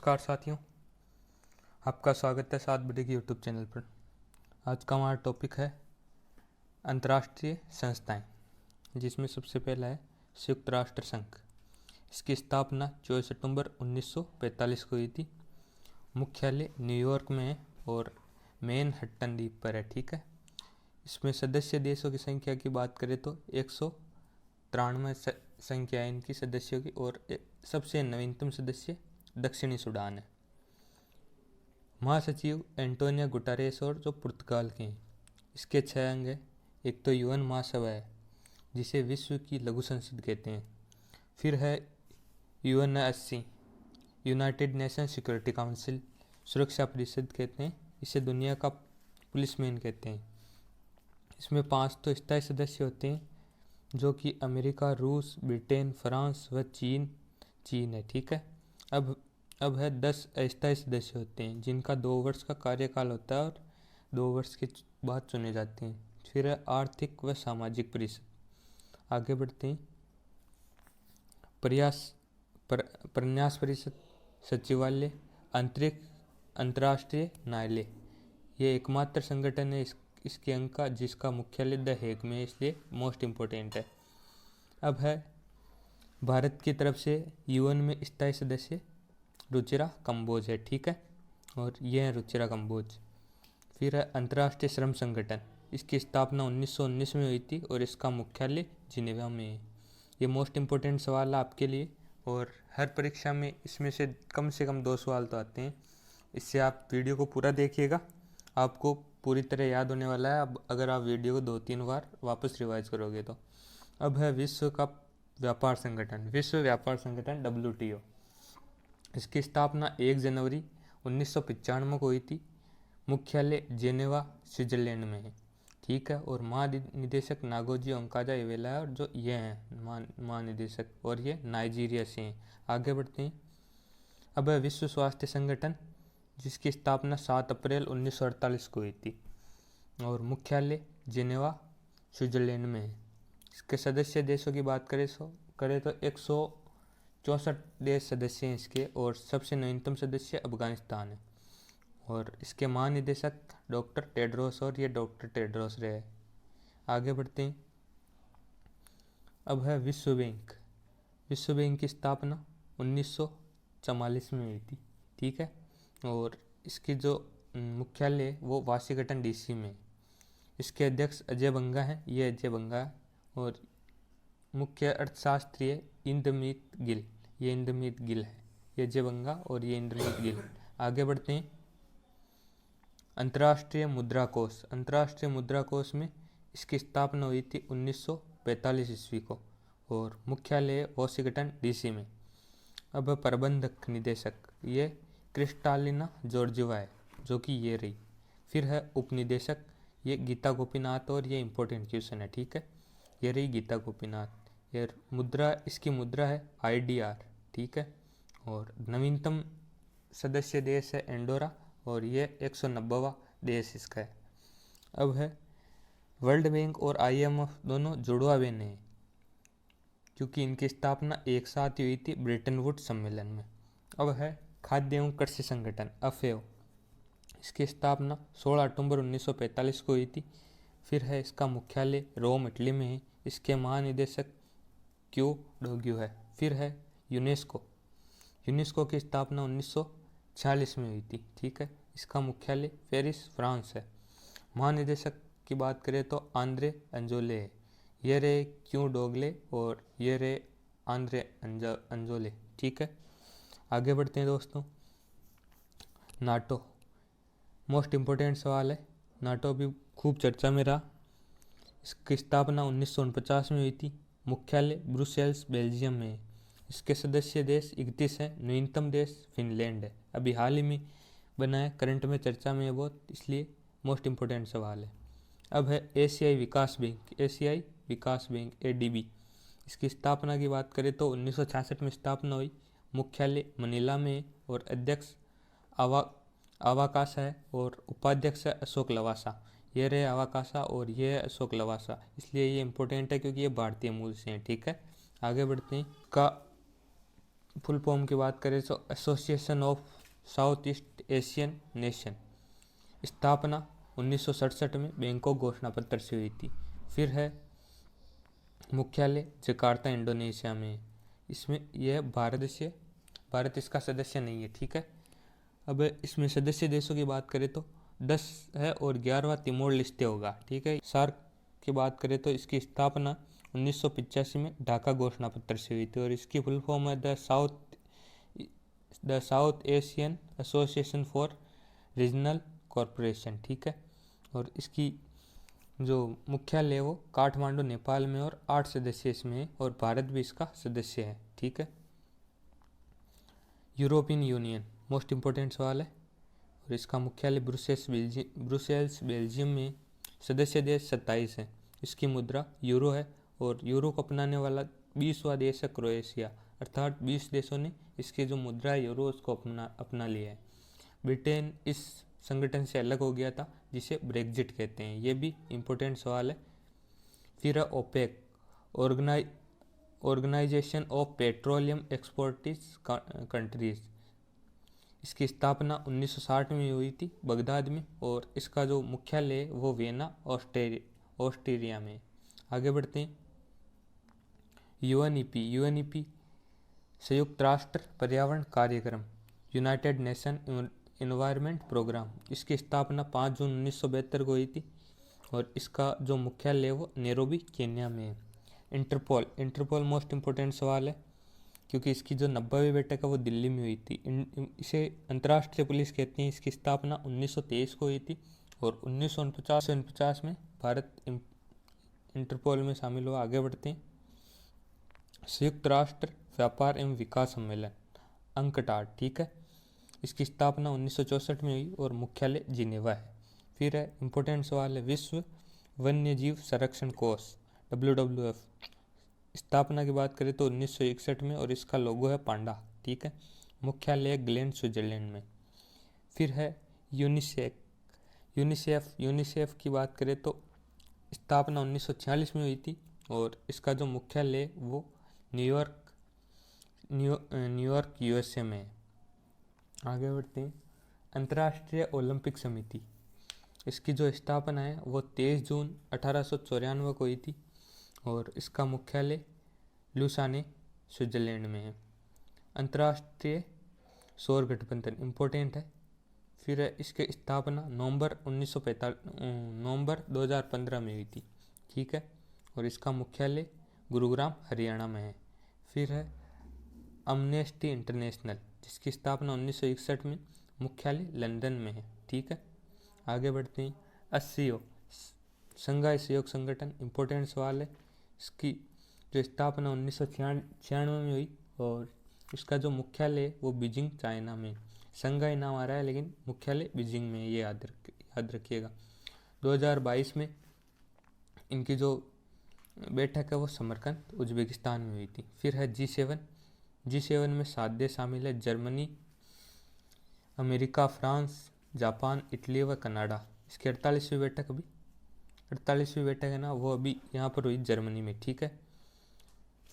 नमस्कार साथियों, आपका स्वागत है 7 बजे की यूट्यूब चैनल पर। आज का हमारा टॉपिक है अंतर्राष्ट्रीय संस्थाएं, जिसमें सबसे पहला है संयुक्त राष्ट्र संघ। इसकी स्थापना 24 सितंबर 1945 को हुई थी। मुख्यालय न्यूयॉर्क में है और मैनहट्टन द्वीप पर है। ठीक है। इसमें सदस्य देशों की संख्या की बात करें तो 193 संख्या है इनकी सदस्यों की, और सबसे नवीनतम सदस्य दक्षिणी सूडान है। महासचिव एंटोनियो गुटारेस और जो पुर्तगाल के हैं। इसके 6 अंग हैं। एक तो यूएन महासभा है, जिसे विश्व की लघु संसद कहते हैं। फिर है UNSC, United nation security council, सुरक्षा परिषद कहते हैं। इसे दुनिया का पुलिसमैन कहते हैं। इसमें 5 तो स्थायी सदस्य होते हैं, जो कि अमेरिका, रूस, ब्रिटेन, फ्रांस व चीन है। ठीक है। अब है 10 अस्थायी सदस्य होते हैं, जिनका 2 वर्ष का कार्यकाल होता है और 2 वर्ष के बाद चुने जाते हैं। फिर है आर्थिक व सामाजिक परिषद। आगे बढ़ते हैं। प्रन्यास परिषद, सचिवालय, अंतर्राष्ट्रीय न्यायालय। ये एकमात्र संगठन है इसके अंग का जिसका मुख्यालय द हेग में है, इसलिए मोस्ट इम्पोर्टेंट है। अब है भारत की तरफ से यूएन में स्थायी सदस्य रुचिरा कंबोज है। ठीक है। और ये है रुचिरा कंबोज। फिर है अंतर्राष्ट्रीय श्रम संगठन। इसकी स्थापना 1919 में हुई थी और इसका मुख्यालय जिनेवा में है। ये मोस्ट इम्पोर्टेंट सवाल है आपके लिए, और हर परीक्षा में इसमें से कम 2 सवाल तो आते हैं। इससे आप वीडियो को पूरा देखिएगा, आपको पूरी तरह याद होने वाला है। अब अगर आप वीडियो को 2-3 बार वापस रिवाइज करोगे तो। अब है विश्व का व्यापार संगठन, विश्व व्यापार संगठन WTO। इसकी स्थापना 1 जनवरी 1995 को हुई थी। मुख्यालय जेनेवा, स्विट्जरलैंड में है। ठीक है। और महानिदेशक नागोजी ओंकाजा इवेला है, और जो ये हैं महानिदेशक, और ये नाइजीरिया से हैं। आगे बढ़ते हैं। अब है विश्व स्वास्थ्य संगठन, जिसकी स्थापना 7 अप्रैल 1948 को हुई थी और मुख्यालय जेनेवा, स्विट्जरलैंड में है। इसके सदस्य देशों की बात करें तो 164 देश सदस्य हैं इसके, और सबसे नवीनतम सदस्य अफगानिस्तान है। और इसके महानिदेशक डॉक्टर टेड्रोस, और ये डॉक्टर टेड्रोस रहे। आगे बढ़ते हैं। अब है विश्व बैंक। विश्व बैंक की स्थापना 1944 में हुई थी। ठीक है। और इसकी जो मुख्यालय वो वाशिंगटन DC में है। इसके अध्यक्ष अजय बंगा हैं। ये अजय बंगा है। और मुख्य अर्थशास्त्री है इंद्रमीत गिल। ये इंद्रमीत गिल है। ये अजय बंगा और ये इंद्रमीत गिल। आगे बढ़ते हैं। अंतर्राष्ट्रीय मुद्रा कोष। अंतर्राष्ट्रीय मुद्रा कोष में इसकी स्थापना हुई थी 1945 ईस्वी को, और मुख्यालय वाशिंगटन DC में। अब प्रबंधक निदेशक, ये क्रिस्टालिना जॉर्जिवा है, जो कि ये रही। फिर है उपनिदेशक, ये गीता गोपीनाथ, और ये इंपॉर्टेंट क्वेश्चन है। ठीक है। ये रही गीता गोपीनाथ। ये मुद्रा, इसकी मुद्रा है IDR। ठीक है। और नवीनतम सदस्य देश है एंडोरा, और ये 190वां देश इसका है। अब है वर्ल्ड बैंक और IMF दोनों जुड़वा बहने हैं, क्योंकि इनकी स्थापना एक साथ ही हुई थी ब्रेटन वुड्स सम्मेलन में। अब है खाद्य एवं कृषि संगठन FAO। इसकी स्थापना 16 अक्टूबर 1945 को हुई थी। फिर है इसका मुख्यालय रोम, इटली में है। इसके महानिदेशक क्यू डोग्यू है। फिर है यूनेस्को की स्थापना 1946 में हुई थी। ठीक है। इसका मुख्यालय पेरिस, फ्रांस है। महानिदेशक की बात करें तो आंद्रे अंजोले है। ये रहे क्यू डोगले, और ये रहे आंद्रे अंजोले। ठीक है। आगे बढ़ते हैं दोस्तों। नाटो, मोस्ट इम्पोर्टेंट सवाल है। नाटो भी खूब चर्चा में रहा। इसकी स्थापना 1949 में हुई थी। मुख्यालय ब्रुसेल्स, बेल्जियम में है। इसके सदस्य देश 31 हैं। नवीनतम देश फिनलैंड है। अभी हाल ही में बना है, करंट में चर्चा में है बहुत, इसलिए मोस्ट इम्पोर्टेंट सवाल है। अब है एशियाई विकास बैंक ADB। इसकी स्थापना की बात करें तो 1966 में स्थापना हुई। मुख्यालय मनीला में है, और अध्यक्ष आवाकासा है, और उपाध्यक्ष है अशोक लवासा। ये रहे आवाकासा, और ये है अशोक लवासा। इसलिए ये इंपॉर्टेंट है क्योंकि ये भारतीय मूल से हैं। ठीक है। आगे बढ़ते हैं। का फुल फॉर्म की बात करें तो association of south east Asian nation. स्थापना 1967 में बैंकॉक घोषणा पत्र से हुई थी। फिर है मुख्यालय जकार्ता इंडोनेशिया में है। इसमें यह भारत इसका सदस्य नहीं है, ठीक है। अब इसमें सदस्य देशों की बात करें तो 10 है और 11वां तिमोर लिस्टे होगा, ठीक है। सार्क की बात करें तो इसकी स्थापना 1985 में ढाका घोषणा पत्र से हुई थी और इसकी फुल फॉर्म है the south Asian association for regional corporation, ठीक है। और इसकी जो मुख्यालय है वो काठमांडू नेपाल में और 8 सदस्य इसमें है और भारत भी इसका सदस्य है, ठीक है। यूरोपियन यूनियन मोस्ट इम्पोर्टेंट सवाल है और इसका मुख्यालय ब्रुसेल्स बेल्जियम में। सदस्य देश 27 हैं। इसकी मुद्रा यूरो है और यूरो को अपनाने वाला 20वां देश है क्रोएशिया, अर्थात 20 देशों ने इसकी जो मुद्रा है यूरो उसको अपना लिया है। ब्रिटेन इस संगठन से अलग हो गया था जिसे ब्रेग्जिट कहते हैं, ये भी इम्पोर्टेंट सवाल है। फिर है OPEC, organisation of petroleum exporting countries. इसकी स्थापना 1960 में हुई थी बगदाद में और इसका जो मुख्यालय है वो वियना ऑस्ट्रिया में। आगे बढ़ते हैं। यूएनईपी संयुक्त राष्ट्र पर्यावरण कार्यक्रम, यूनाइटेड नेशन एनवायरनमेंट प्रोग्राम। इसकी स्थापना 5 जून 1972 को हुई थी और इसका जो मुख्यालय है वो नैरोबी केन्या में है। इंटरपोल मोस्ट इम्पोर्टेंट सवाल है क्योंकि इसकी जो 90वीं बैठक है वो दिल्ली में हुई थी। इसे अंतर्राष्ट्रीय पुलिस कहते हैं। इसकी स्थापना 1923 को हुई थी और 1949 में भारत इंटरपोल में शामिल हुआ। आगे बढ़ते हैं। संयुक्त राष्ट्र व्यापार एवं विकास सम्मेलन अंकटाड, ठीक है। इसकी स्थापना 1964 में हुई और मुख्यालय जिनेवा है। फिर है इम्पोर्टेंट सवाल है विश्व वन्य जीव संरक्षण कोष WWF। स्थापना की बात करें तो 1961 में और इसका लोगो है पांडा, ठीक है। मुख्यालय ग्लेन स्विट्जरलैंड में। फिर है यूनिसेफ की बात करें तो स्थापना 1946 में हुई थी और इसका जो मुख्यालय वो न्यूयॉर्क USA में है। आगे बढ़ते हैं। अंतर्राष्ट्रीय ओलंपिक समिति, इसकी जो स्थापना है वो 23 जून 1894 को हुई थी और इसका मुख्यालय लुसाने स्विट्जरलैंड में है। अंतर्राष्ट्रीय सौर गठबंधन इम्पोर्टेंट है। फिर इसकी स्थापना नवंबर 2015 में हुई थी, ठीक है। और इसका मुख्यालय गुरुग्राम हरियाणा में है। फिर है अमनेस्टी इंटरनेशनल, जिसकी स्थापना 1961 में, मुख्यालय लंदन में है, ठीक है। आगे बढ़ते हैं। SCO संघाई सहयोग संगठन इम्पोर्टेंट सवाल है। इसकी जो स्थापना 1996 में हुई और इसका जो मुख्यालय है वो बीजिंग चाइना में। संघाई नाम आ रहा है लेकिन मुख्यालय बीजिंग में है, ये याद रखिएगा। 2022 में इनकी जो बैठक है वो समरकंद उज्बेकिस्तान में हुई थी। फिर है G7 में 7 देश शामिल है, Germany, America, France, Japan, Italy व कनाडा। इसकी 48वीं बैठक है ना, वो अभी यहाँ पर हुई जर्मनी में, ठीक है।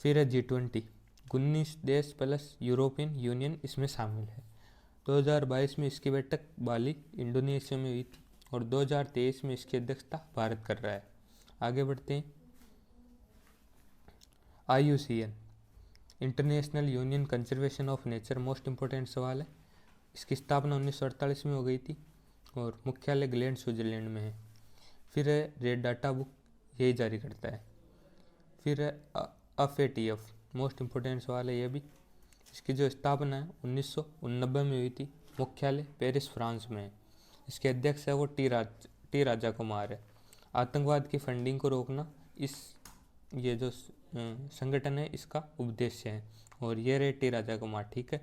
फिर है G20 19 देश प्लस यूरोपियन यूनियन इसमें शामिल है। 2022 में इसकी बैठक बाली इंडोनेशिया में हुई थी और 2023 में इसकी अध्यक्षता भारत कर रहा है। आगे बढ़ते हैं। IUCN international union conservation of nature most important सवाल है। इसकी स्थापना 1948 में हो गई थी और मुख्यालय ग्लेन स्विट्जरलैंड में है। फिर है रेड डाटा बुक, यही जारी करता है। फिर है FATF मोस्ट इम्पोर्टेंट सवाल है ये भी। इसकी जो स्थापना है 1989 में हुई थी, मुख्यालय पेरिस फ्रांस में है। इसके अध्यक्ष है वो टी राजा कुमार है। आतंकवाद की फंडिंग को रोकना ये जो संगठन है इसका उद्देश्य है और ये रहे टी राजा कुमार, ठीक है।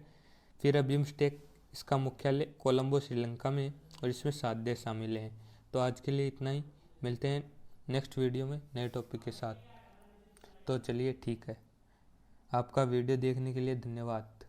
फिर है बिम्स्टेक, इसका मुख्यालय कोलंबो श्रीलंका में है और इसमें 7 देश शामिल हैं। तो आज के लिए इतना ही, मिलते हैं नेक्स्ट वीडियो में नए टॉपिक के साथ। तो चलिए ठीक है, आपका वीडियो देखने के लिए धन्यवाद।